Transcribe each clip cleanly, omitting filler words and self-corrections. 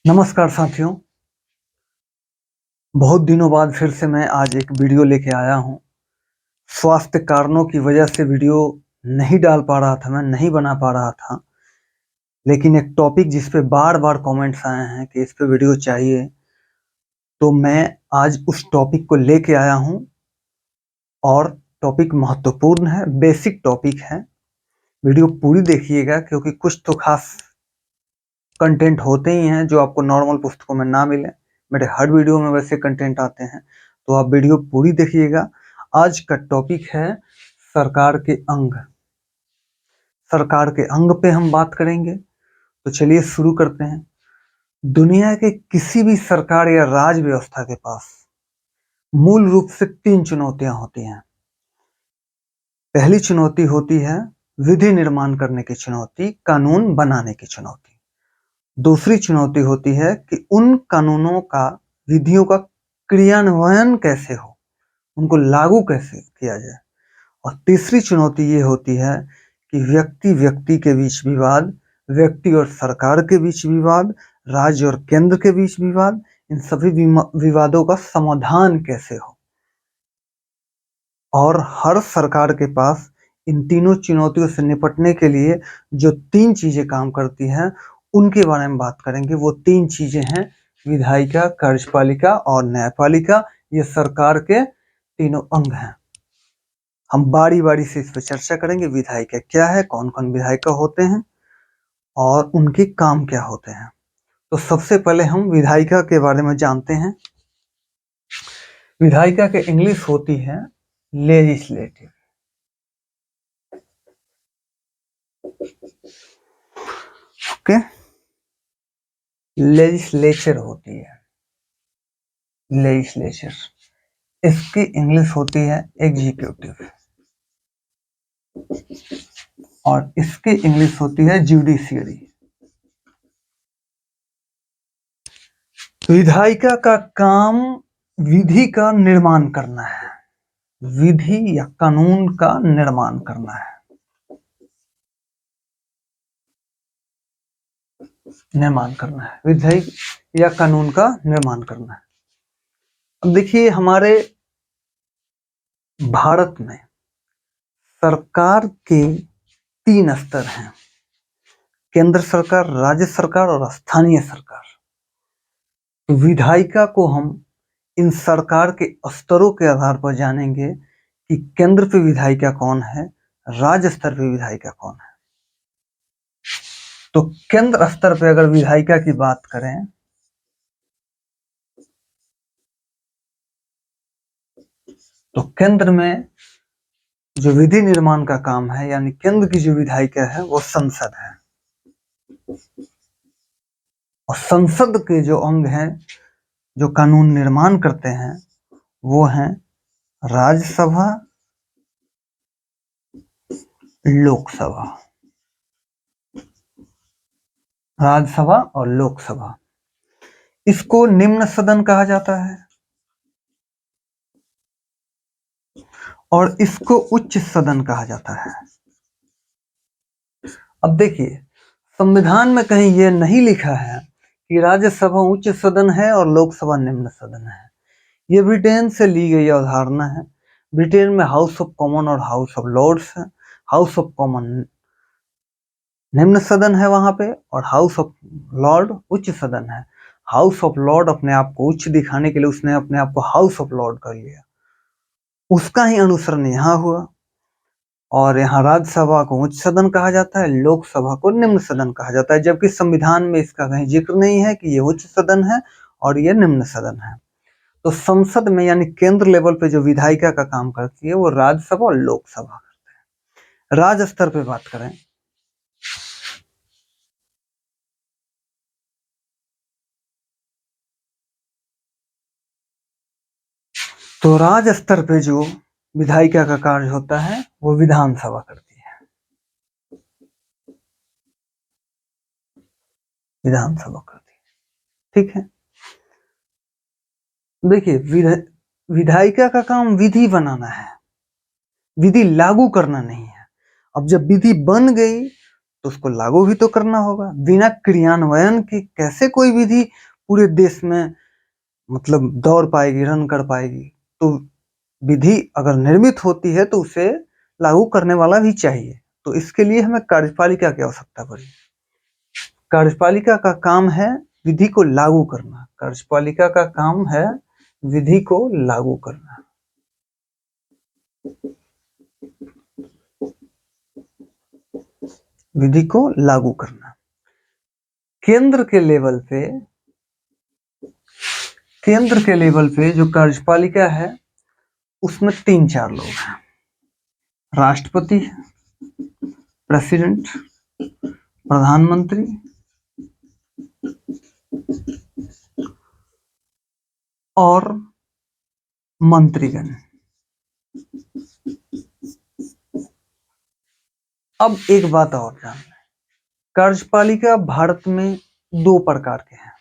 नमस्कार साथियों, बहुत दिनों बाद फिर से मैं आज एक वीडियो लेके आया हूँ। स्वास्थ्य कारणों की वजह से वीडियो नहीं डाल पा रहा था, मैं नहीं बना पा रहा था। लेकिन एक टॉपिक जिस पे बार-बार कमेंट्स आए हैं कि इस पे वीडियो चाहिए, तो मैं आज उस टॉपिक को लेके आया हूँ और टॉपिक महत्वपूर्ण है, बेसिक टॉपिक है। वीडियो पूरी देखिएगा क्योंकि कुछ तो खास कंटेंट होते ही हैं जो आपको नॉर्मल पुस्तकों में ना मिले। मेरे हर वीडियो में वैसे कंटेंट आते हैं, तो आप वीडियो पूरी देखिएगा। आज का टॉपिक है सरकार के अंग। सरकार के अंग पे हम बात करेंगे, तो चलिए शुरू करते हैं। दुनिया के किसी भी सरकार या राज व्यवस्था के पास मूल रूप से 3 चुनौतियां होती हैं। पहली चुनौती होती है विधि निर्माण करने की चुनौती, कानून बनाने की चुनौती। दूसरी चुनौती होती है कि उन कानूनों का, विधियों का क्रियान्वयन कैसे हो, उनको लागू कैसे किया जाए। और तीसरी चुनौती ये होती है कि व्यक्ति व्यक्ति के बीच विवाद, व्यक्ति और सरकार के बीच विवाद, राज्य और केंद्र के बीच विवाद, इन सभी विवादों का समाधान कैसे हो। और हर सरकार के पास इन तीनों चुनौतियों से निपटने के लिए जो 3 चीजें काम करती हैं, उनके बारे में बात करेंगे। वो 3 चीजें हैं विधायिका, कार्यपालिका और न्यायपालिका। ये सरकार के तीनों अंग हैं। हम बारी-बारी से इस पर चर्चा करेंगे। विधायिका क्या है, कौन-कौन विधायिका होते हैं और उनके काम क्या होते हैं। तो सबसे पहले हम विधायिका के बारे में जानते हैं। विधायिका के इंग्लिश होती है लेजिस्लेटिव। ओके, लेजिस्लेचर होती है, लेजिस्लेचर। इसकी इंग्लिश होती है एग्जीक्यूटिव और इसकी इंग्लिश होती है जुडिशियरी। विधायिका का काम विधि का निर्माण करना है, विधि या कानून का निर्माण करना है, निर्माण करना है, विधि या कानून का निर्माण करना है। अब देखिए, हमारे भारत में सरकार के 3 स्तर हैं, केंद्र सरकार, राज्य सरकार और स्थानीय सरकार। तो विधायिका को हम इन सरकार के स्तरों के आधार पर जानेंगे कि केंद्र पे विधायिका कौन है, राज्य स्तर पे विधायिका कौन है। तो केंद्र स्तर पे अगर विधायिका की बात करें, तो केंद्र में जो विधि निर्माण का काम है, यानी केंद्र की जो विधायिका है, वो संसद है। और संसद के जो अंग हैं जो कानून निर्माण करते हैं, वो हैं राज्यसभा, लोकसभा। राज्यसभा और लोकसभा, इसको निम्न सदन कहा जाता है और इसको उच्च सदन कहा जाता है। अब देखिए, संविधान में कहीं यह नहीं लिखा है कि राज्यसभा उच्च सदन है और लोकसभा निम्न सदन है। ये ब्रिटेन से ली गई अवधारणा है। ब्रिटेन में हाउस ऑफ कॉमन और हाउस ऑफ लॉर्ड्स है। हाउस ऑफ कॉमन निम्न सदन है वहां पे, और हाउस ऑफ लॉर्ड उच्च सदन है। हाउस ऑफ लॉर्ड अपने आप को उच्च दिखाने के लिए उसने अपने आप को हाउस ऑफ लॉर्ड कर लिया, उसका ही अनुसरण यहाँ हुआ। और यहाँ राज्यसभा को उच्च सदन कहा जाता है, लोकसभा को निम्न सदन कहा जाता है, जबकि संविधान में इसका कहीं जिक्र नहीं है कि ये उच्च सदन है और ये निम्न सदन है। तो संसद में यानी केंद्र लेवल पे जो विधायिका का काम करती है, वो राज्यसभा और लोकसभा करते हैं। राज्य स्तर पे बात करें, तो राज्य स्तर पे जो विधायिका का कार्य होता है, वो विधानसभा करती है। विधानसभा करती है, ठीक है। देखिए, विधायिका का काम विधि बनाना है, विधि लागू करना नहीं है। अब जब विधि बन गई तो उसको लागू भी तो करना होगा। बिना क्रियान्वयन के कैसे कोई विधि पूरे देश में मतलब दौड़ पाएगी, रन कर पाएगी। तो विधि अगर निर्मित होती है तो उसे लागू करने वाला भी चाहिए। तो इसके लिए हमें कार्यपालिका की आवश्यकता पड़ी। कार्यपालिका का काम है विधि को लागू करना। कार्यपालिका का काम है विधि को लागू करना। विधि को लागू करना। केंद्र के लेवल पे जो कार्यपालिका है उसमें 3-4 लोग हैं। राष्ट्रपति, प्रेसिडेंट, प्रधानमंत्री और मंत्रीगण। अब एक बात और जान लें, कार्यपालिका भारत में 2 प्रकार के हैं।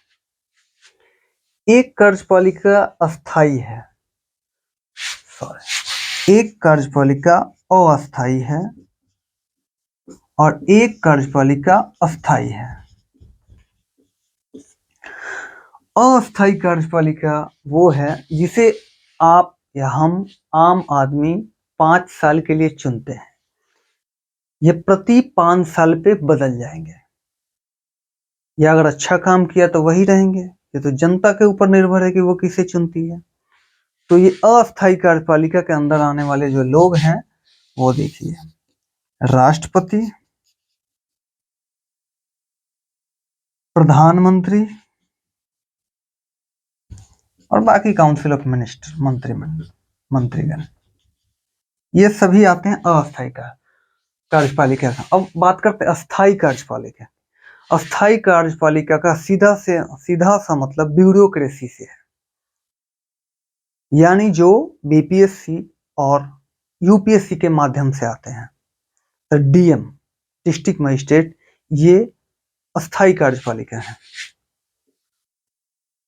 एक कार्यपालिका अस्थाई है, एक कार्यपालिका अस्थाई है और एक कार्यपालिका अस्थाई है। अस्थाई कार्यपालिका वो है जिसे आप या हम आम आदमी 5 साल के लिए चुनते हैं। ये प्रति 5 साल पे बदल जाएंगे, या अगर अच्छा काम किया तो वही रहेंगे। ये तो जनता के ऊपर निर्भर है कि वो किसे चुनती है। तो ये अस्थाई कार्यपालिका के अंदर आने वाले जो लोग हैं वो देखिए, राष्ट्रपति, प्रधानमंत्री और बाकी काउंसिल ऑफ मिनिस्टर, मंत्रीगण, ये सभी आते हैं अस्थाई कार्यपालिका का। अब बात करते हैं अस्थाई कार्यपालिका। अस्थाई कार्यपालिका का सीधा सा मतलब ब्यूरोक्रेसी से है, यानी जो बीपीएससी और यूपीएससी के माध्यम से आते हैं। तो डीएम, डिस्ट्रिक्ट मजिस्ट्रेट, ये अस्थाई कार्यपालिका है।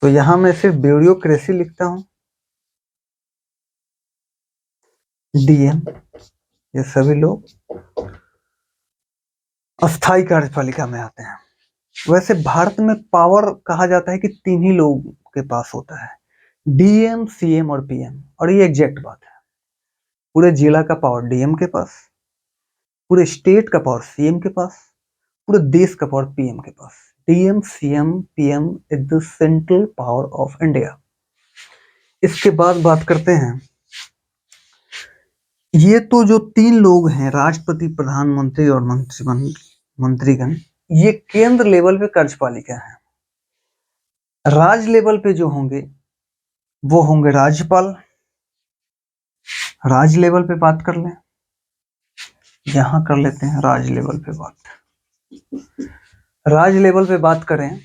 तो यहां मैं सिर्फ ब्यूरोक्रेसी लिखता हूं। डीएम, ये सभी लोग अस्थाई कार्यपालिका में आते हैं। वैसे भारत में पावर कहा जाता है कि 3 ही लोग के पास होता है, डीएम, सीएम और पीएम। और ये एग्जैक्ट बात है। पूरे जिला का पावर डीएम के पास, पूरे स्टेट का पावर सीएम के पास, पूरे देश का पावर पीएम के पास। DM, CM, PM is the central power of India. इसके बाद बात करते हैं, ये तो जो 3 लोग हैं, राष्ट्रपति, प्रधानमंत्री और मंत्रीगण, ये केंद्र लेवल पे कार्यपालिका है। राज्य लेवल पे जो होंगे वो होंगे राज्यपाल। राज्य लेवल पे बात कर लें, यहां कर लेते हैं राज्य लेवल पे बात। राज्य लेवल पे बात करें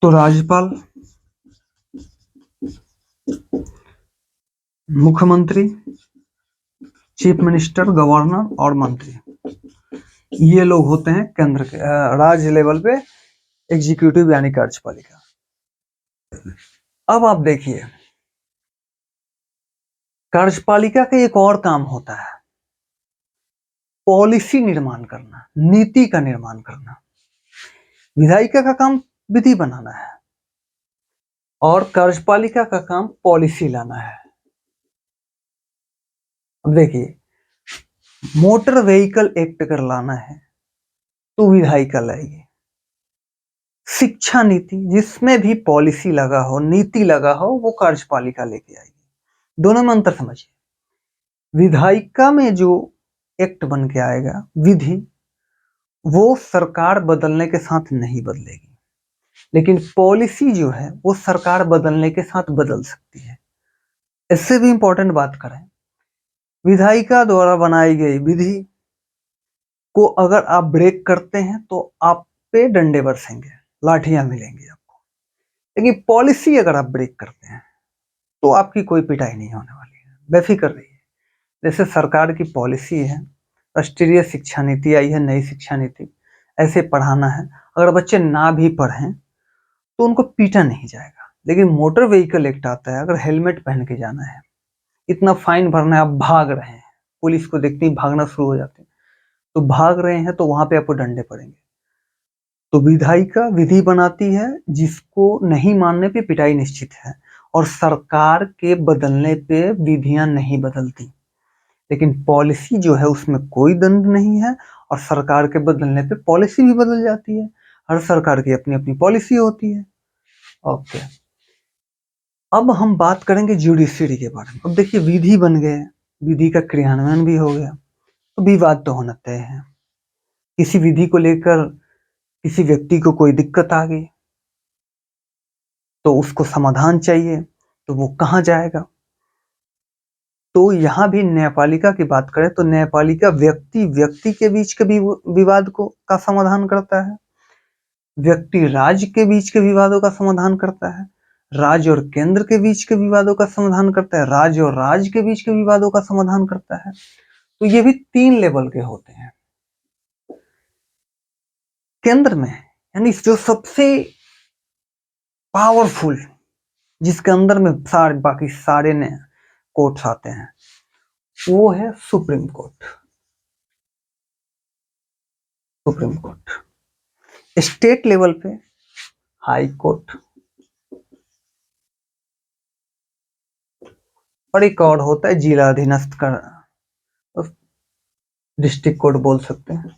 तो राज्यपाल, मुख्यमंत्री, चीफ मिनिस्टर, गवर्नर और मंत्री, ये लोग होते हैं केंद्र के राज्य लेवल पे एग्जीक्यूटिव यानी कार्यपालिका। अब आप देखिए, कार्यपालिका का एक और काम होता है, पॉलिसी निर्माण करना, नीति का निर्माण करना। विधायिका का काम विधि बनाना है और कार्यपालिका का काम पॉलिसी लाना है। अब देखिए, मोटर व्हीकल एक्ट अगर लाना है तो विधायिका लाएगी। शिक्षा नीति, जिसमें भी पॉलिसी लगा हो, नीति लगा हो, वो कार्यपालिका लेके आएगी। दोनों में अंतर समझिए। विधायिका में जो एक्ट बन के आएगा, विधि, वो सरकार बदलने के साथ नहीं बदलेगी, लेकिन पॉलिसी जो है वो सरकार बदलने के साथ बदल सकती है। इससे भी इंपॉर्टेंट बात करें, विधायिका द्वारा बनाई गई विधि को अगर आप ब्रेक करते हैं तो आप पे डंडे बरसेंगे, लाठियां मिलेंगी आपको। लेकिन पॉलिसी अगर आप ब्रेक करते हैं तो आपकी कोई पिटाई नहीं होने वाली है, बेफिक्र रहिए। जैसे सरकार की पॉलिसी है, राष्ट्रीय शिक्षा नीति आई है, नई शिक्षा नीति, ऐसे पढ़ाना है। अगर बच्चे ना भी पढ़ें तो उनको पीटा नहीं जाएगा। लेकिन मोटर व्हीकल एक्ट आता है, अगर हेलमेट पहन के जाना है, इतना फाइन भरना है, आप भाग रहे हैं, पुलिस को देखते ही भागना शुरू हो जाते हैं, तो भाग रहे हैं तो वहां पे आपको डंडे पड़ेंगे। तो विधायिका विधि बनाती है, जिसको नहीं मानने पे पिटाई निश्चित है, और सरकार के बदलने पे विधियां नहीं बदलती। लेकिन पॉलिसी जो है उसमें कोई दंड नहीं है, और सरकार के बदलने पे पॉलिसी भी बदल जाती है। हर सरकार की अपनी अपनी पॉलिसी होती है। ओके, अब हम बात करेंगे जुडिशरी के बारे में। अब देखिए, विधि बन गए, विधि का क्रियान्वयन भी हो गया, तो विवाद तो होना तय है। किसी विधि को लेकर किसी व्यक्ति को कोई दिक्कत आ गई, तो उसको समाधान चाहिए, तो वो कहाँ जाएगा? तो यहाँ भी न्यायपालिका की बात करें तो न्यायपालिका व्यक्ति व्यक्ति के बीच के विवाद को का समाधान करता है, व्यक्ति राज्य के बीच के विवादों का समाधान करता है, राज्य और केंद्र के बीच के विवादों का समाधान करता है, राज्य और राज्य के बीच के विवादों का समाधान करता है। तो ये भी 3 लेवल के होते हैं। केंद्र में, यानी जो सबसे पावरफुल, जिसके अंदर में बाकी सारे ने कोर्ट्स आते हैं, वो है supreme court. Supreme court state level पे हाई कोर्ट, और एक और होता है जिला अधीनस्थ का, डिस्ट्रिक्ट कोर्ट बोल सकते हैं।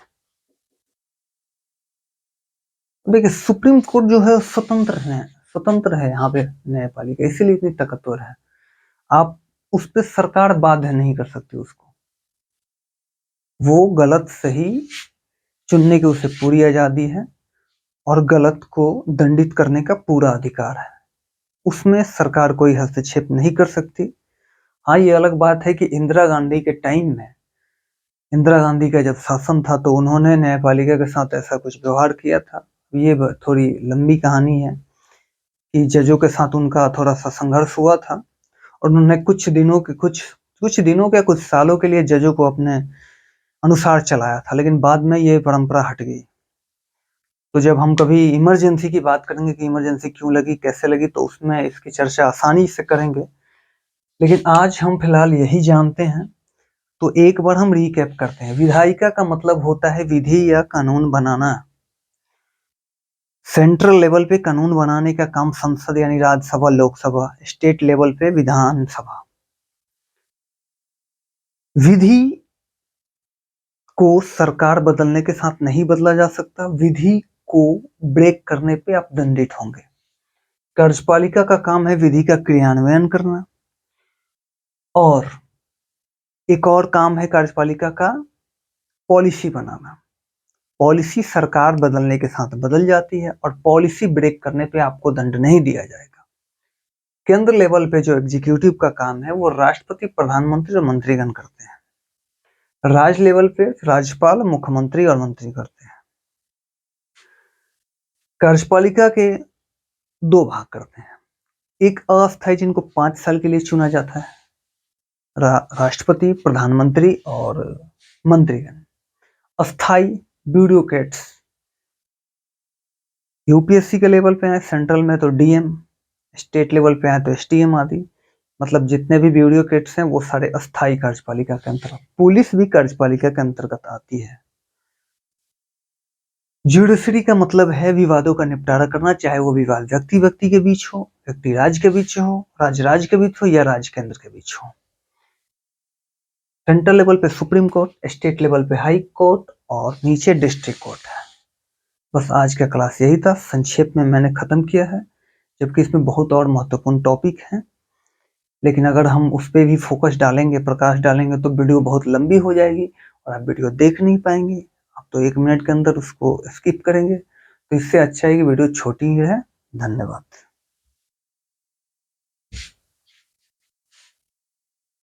देखिए, सुप्रीम कोर्ट जो है स्वतंत्र है यहाँ पे न्यायपालिका, इसीलिए इतनी ताकतवर है। आप उस पर सरकार बाध्य नहीं कर सकती उसको, वो गलत सही चुनने की उसे पूरी आजादी है, और गलत को दंडित करने का पूरा अधिकार है। उसमें सरकार कोई हस्तक्षेप नहीं कर सकती। हाँ, ये अलग बात है कि इंदिरा गांधी के टाइम में, इंदिरा गांधी का जब शासन था, तो उन्होंने न्यायपालिका के साथ ऐसा कुछ व्यवहार किया था। ये थोड़ी लंबी कहानी है कि जजों के साथ उनका थोड़ा सा संघर्ष हुआ था, और उन्होंने कुछ दिनों के कुछ सालों के लिए जजों को अपने अनुसार चलाया था, लेकिन बाद में ये परंपरा हट गई। तो जब हम कभी इमरजेंसी की बात करेंगे कि इमरजेंसी क्यों लगी, कैसे लगी, तो उसमें इसकी चर्चा आसानी से करेंगे। लेकिन आज हम फिलहाल यही जानते हैं। तो एक बार हम रिकैप करते हैं। विधायिका का मतलब होता है विधि या कानून बनाना। सेंट्रल लेवल पे कानून बनाने का काम संसद यानी राज्यसभा, लोकसभा, स्टेट लेवल पे विधानसभा। विधि को सरकार बदलने के साथ नहीं बदला जा सकता। विधि को ब्रेक करने पे आप दंडित होंगे। कार्यपालिका का काम है विधि का क्रियान्वयन करना, और एक और काम है कार्यपालिका का पॉलिसी बनाना। पॉलिसी सरकार बदलने के साथ बदल जाती है, और पॉलिसी ब्रेक करने पे आपको दंड नहीं दिया जाएगा। केंद्र लेवल पे जो एग्जीक्यूटिव का काम है वो राष्ट्रपति, प्रधानमंत्री और मंत्रीगण करते हैं। राज्य लेवल पे राज्यपाल, मुख्यमंत्री और मंत्री करते हैं। कार्यपालिका के 2 भाग करते हैं। एक अस्थायी, जिनको 5 साल के लिए चुना जाता है, राष्ट्रपति, प्रधानमंत्री और मंत्रीगण। अस्थायी ब्यूरोक्रेट्स, यूपीएससी के लेवल पे है, सेंट्रल में तो डीएम, स्टेट लेवल पे है तो एसडीएम आदि। मतलब जितने भी ब्यूरोक्रेट्स हैं वो सारे अस्थायी कार्यपालिका के अंतर्गत। पुलिस भी कार्यपालिका के अंतर्गत आती है। जुडिशरी का मतलब है विवादों का निपटारा करना, चाहे वो विवाद व्यक्ति व्यक्ति के बीच हो, व्यक्ति राज्य के बीच हो, राज्य राज्य के बीच हो, या राज्य केंद्र के बीच हो। सेंट्रल लेवल पे सुप्रीम कोर्ट, स्टेट लेवल पे हाई कोर्ट, और नीचे डिस्ट्रिक्ट कोर्ट है। बस आज का क्लास यही था, संक्षेप में मैंने खत्म किया है, जबकि इसमें बहुत और महत्वपूर्ण टॉपिक हैं। लेकिन अगर हम उस पर भी फोकस डालेंगे, प्रकाश डालेंगे, तो वीडियो बहुत लंबी हो जाएगी और आप वीडियो देख नहीं पाएंगे। आप तो 1 मिनट के अंदर उसको स्किप करेंगे। तो इससे अच्छा है कि वीडियो छोटी ही है। धन्यवाद।